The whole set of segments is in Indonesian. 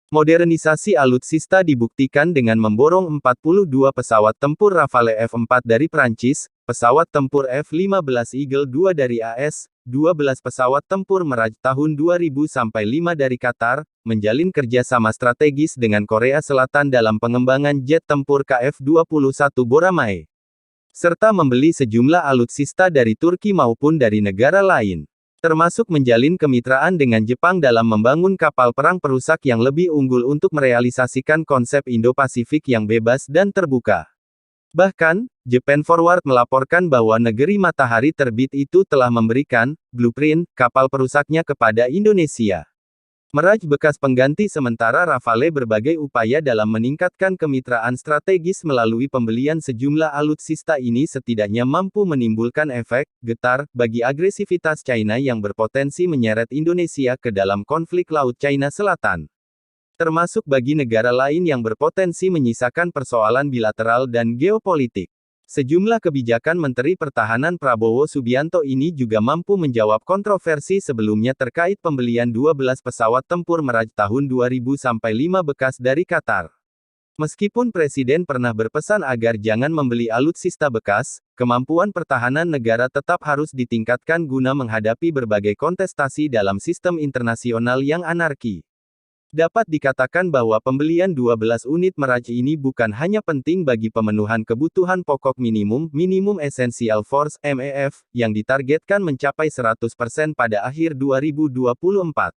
Modernisasi alutsista dibuktikan dengan memborong 42 pesawat tempur Rafale F-4 dari Prancis, pesawat tempur F-15 Eagle II dari AS, 12 pesawat tempur Mirage tahun 2000-5 dari Qatar, menjalin kerjasama strategis dengan Korea Selatan dalam pengembangan jet tempur KF-21 Boramae, serta membeli sejumlah alutsista dari Turki maupun dari negara lain, termasuk menjalin kemitraan dengan Jepang dalam membangun kapal perang perusak yang lebih unggul untuk merealisasikan konsep Indo-Pasifik yang bebas dan terbuka. Bahkan, Japan Forward melaporkan bahwa negeri matahari terbit itu telah memberikan blueprint kapal perusaknya kepada Indonesia. Mirage bekas pengganti sementara Rafale berbagai upaya dalam meningkatkan kemitraan strategis melalui pembelian sejumlah alutsista ini setidaknya mampu menimbulkan efek getar bagi agresivitas China yang berpotensi menyeret Indonesia ke dalam konflik Laut China Selatan, termasuk bagi negara lain yang berpotensi menyisakan persoalan bilateral dan geopolitik. Sejumlah kebijakan Menteri Pertahanan Prabowo Subianto ini juga mampu menjawab kontroversi sebelumnya terkait pembelian 12 pesawat tempur Mirage tahun 2000-5 bekas dari Qatar. Meskipun Presiden pernah berpesan agar jangan membeli alutsista bekas, kemampuan pertahanan negara tetap harus ditingkatkan guna menghadapi berbagai kontestasi dalam sistem internasional yang anarki. Dapat dikatakan bahwa pembelian 12 unit Mirage ini bukan hanya penting bagi pemenuhan kebutuhan pokok minimum Essential Force (MEF), yang ditargetkan mencapai 100% pada akhir 2024.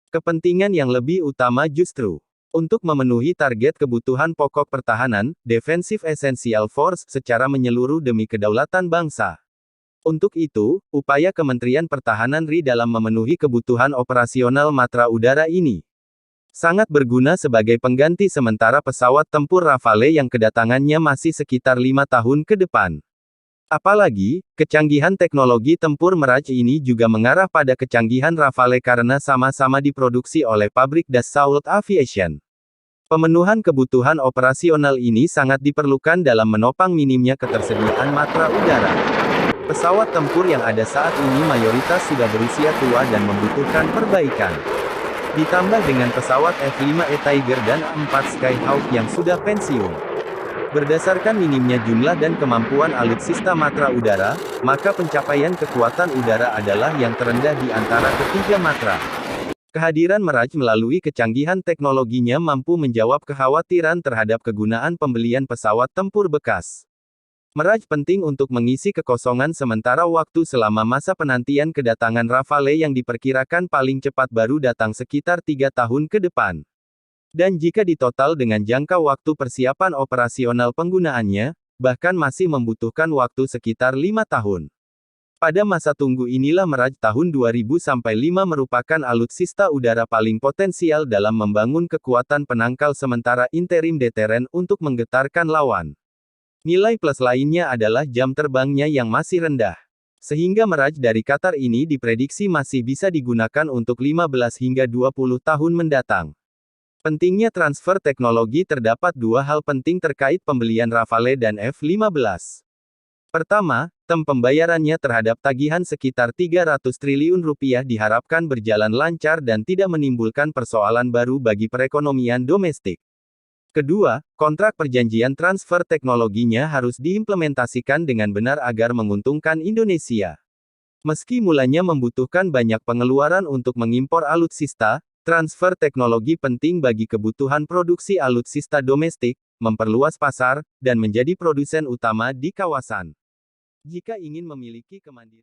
Kepentingan yang lebih utama justru untuk memenuhi target kebutuhan pokok pertahanan, Defensive Essential Force, secara menyeluruh demi kedaulatan bangsa. Untuk itu, upaya Kementerian Pertahanan RI dalam memenuhi kebutuhan operasional matra udara ini sangat berguna sebagai pengganti sementara pesawat tempur Rafale yang kedatangannya masih sekitar 5 tahun ke depan. Apalagi, kecanggihan teknologi tempur Mirage ini juga mengarah pada kecanggihan Rafale karena sama-sama diproduksi oleh pabrik Dassault Aviation. Pemenuhan kebutuhan operasional ini sangat diperlukan dalam menopang minimnya ketersediaan matra udara. Pesawat tempur yang ada saat ini mayoritas sudah berusia tua dan membutuhkan perbaikan. Ditambah dengan pesawat F-5E Tiger dan A-4 Skyhawk yang sudah pensiun. Berdasarkan minimnya jumlah dan kemampuan alutsista matra udara, maka pencapaian kekuatan udara adalah yang terendah di antara ketiga matra. Kehadiran Mirage melalui kecanggihan teknologinya mampu menjawab kekhawatiran terhadap kegunaan pembelian pesawat tempur bekas. Mirage penting untuk mengisi kekosongan sementara waktu selama masa penantian kedatangan Rafale yang diperkirakan paling cepat baru datang sekitar 3 tahun ke depan. Dan jika ditotal dengan jangka waktu persiapan operasional penggunaannya, bahkan masih membutuhkan waktu sekitar 5 tahun. Pada masa tunggu inilah Mirage tahun 2000-5 merupakan alutsista udara paling potensial dalam membangun kekuatan penangkal sementara interim deteren untuk menggetarkan lawan. Nilai plus lainnya adalah jam terbangnya yang masih rendah. Sehingga Mirage dari Qatar ini diprediksi masih bisa digunakan untuk 15 hingga 20 tahun mendatang. Pentingnya transfer teknologi. Terdapat dua hal penting terkait pembelian Rafale dan F-15. Pertama, pembayarannya terhadap tagihan sekitar 300 triliun rupiah diharapkan berjalan lancar dan tidak menimbulkan persoalan baru bagi perekonomian domestik. Kedua, kontrak perjanjian transfer teknologinya harus diimplementasikan dengan benar agar menguntungkan Indonesia. Meski mulanya membutuhkan banyak pengeluaran untuk mengimpor alutsista, transfer teknologi penting bagi kebutuhan produksi alutsista domestik, memperluas pasar, dan menjadi produsen utama di kawasan. Jika ingin memiliki kemandirian